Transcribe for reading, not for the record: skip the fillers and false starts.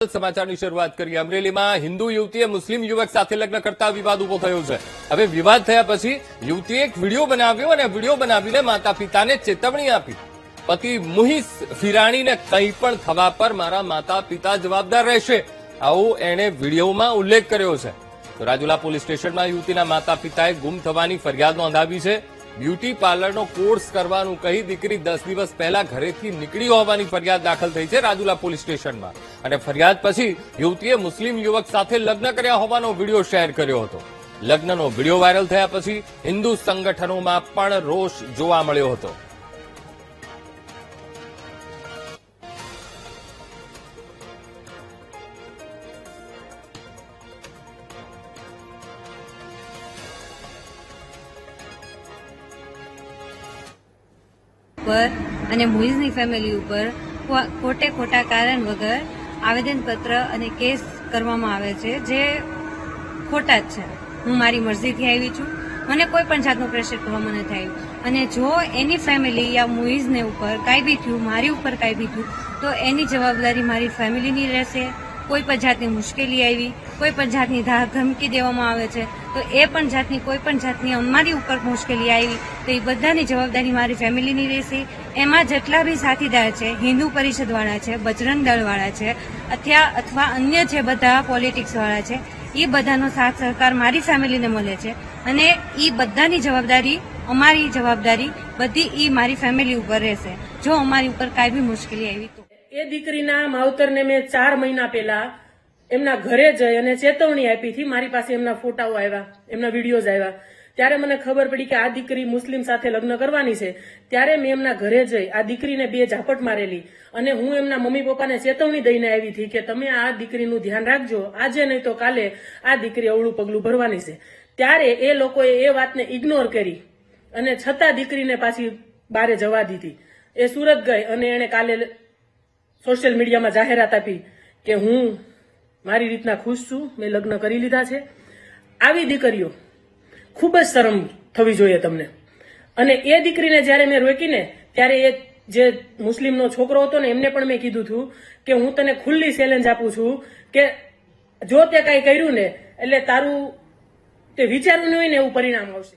સમાચારની શરૂઆત કરીએ। અમરેલીમાં હિન્દુ યુવતીએ મુસ્લિમ યુવક સાથે લગ્ન કરતા વિવાદ ઉભો થયો છે। હવે વિવાદ થયા પછી યુવતીએ એક વિડીયો બનાવ્યો અને વિડીયો બનાવીને માતા પિતાને ચેતવણી આપી। પતિ મુહિસ ફિરાણીને કંઈ પણ થવા પર મારા માતા પિતા જવાબદાર રહેશે, આવો એણે વિડીયોમાં ઉલ્લેખ કર્યો છે। તો રાજુલા પોલીસ સ્ટેશનમાં યુવતીના માતા પિતાએ ગુમ થવાની ફરિયાદ નોંધાવી છે। બ્યુટી પાર્લરનો કોર્સ કરવાનું કહી દીકરી 10 દિવસ પહેલા ઘરેથી નીકળી હોવાની ફરિયાદ દાખલ થઈ છે રાજુલા પોલીસ સ્ટેશનમાં અને ફરિયાદ પછી યુવતીએ મુસ્લિમ યુવક સાથે લગ્ન કર્યા હોવાનો વિડીયો શેર કર્યો હતો। લગ્નનો વિડીયો વાયરલ થયા પછી હિન્દુ સંગઠનોમાં પણ રોષ જોવા મળ્યો હતો। પર અને મુઈઝની ફેમિલી ઉપર ખોટે ખોટા કારણ વગર આવેદનપત્ર અને કેસ કરવામાં આવે છે, જે ખોટા જ છે। હું મારી મરજીથી આવી છું, મને કોઈ પણ જાતનું પ્રેશર કરવામાં નથી આવ્યું અને જો એની ફેમિલી યા મુઈઝને ઉપર કાંઈ બી થયું, મારી ઉપર કાંઈ બી થયું તો એની જવાબદારી મારી ફેમિલીની રહેશે। કોઈ પણ જાતની મુશ્કેલી આવી, કોઈ પણ જાતની ધમકી દેવામાં આવે છે તો એ પણ જાતની કોઈ પણ જાતની અમારી ઉપર મુશ્કેલી આવી તો એ બધાની જવાબદારી મારી ફેમિલીની રહેશે। એમાં જેટલા બી સાથીદાર છે, હિન્દુ પરિષદવાળા છે, બજરંગ દળવાળા છે અથવા અન્ય જે બધા પોલિટિક્સવાળા છે, એ બધાનો સાથ સહકાર મારી ફેમિલીને મળે છે અને એ બધાની જવાબદારી, અમારી જવાબદારી બધી એ મારી ફેમિલી ઉપર રહેશે જો અમારી ઉપર કાંઈ બી મુશ્કેલી આવી તો। એ દીકરીના માવતરને મેં 4 મહિના પહેલા એમના ઘરે જઈ અને ચેતવણી આપી હતી। મારી પાસે એમના ફોટાઓ આવ્યા, એમના વિડીયોઝ આવ્યા। ત્યારે મને ખબર પડી કે આ દીકરી મુસ્લિમ સાથે લગ્ન કરવાની છે। ત્યારે મેં એમના ઘરે જઈ આ દીકરીને 2 ઝાપટ મારેલી અને હું એમના મમ્મી પપ્પાને ચેતવણી દઈને આવી હતી કે તમે આ દીકરીનું ધ્યાન રાખજો, આજે નહીં તો કાલે આ દીકરી અવળું પગલું ભરવાની છે। ત્યારે એ લોકોએ એ વાતને ઇગ્નોર કરી અને છતાં દીકરીને પાછી બારે જવા દીધી। એ સુરત ગઈ અને એને કાલે સોશિયલ મીડિયામાં જાહેરાત આપી કે હું મારી રીતના ખુશ છું, મેં લગ્ન કરી લીધા છે। આવી દીકરીઓ ખૂબ જ શરમ થવી જોઈએ તમને। અને એ દીકરીને જ્યારે મેં રોકીને ત્યારે એ જે મુસ્લિમનો છોકરો હતો ને એમને પણ મેં કીધું હતું કે હું તને ખુલ્લી ચેલેન્જ આપું છું કે જો તે કાંઈ કર્યું ને એટલે તારું તે વિચાર્યું નહીં હોય ને એવું પરિણામ આવશે।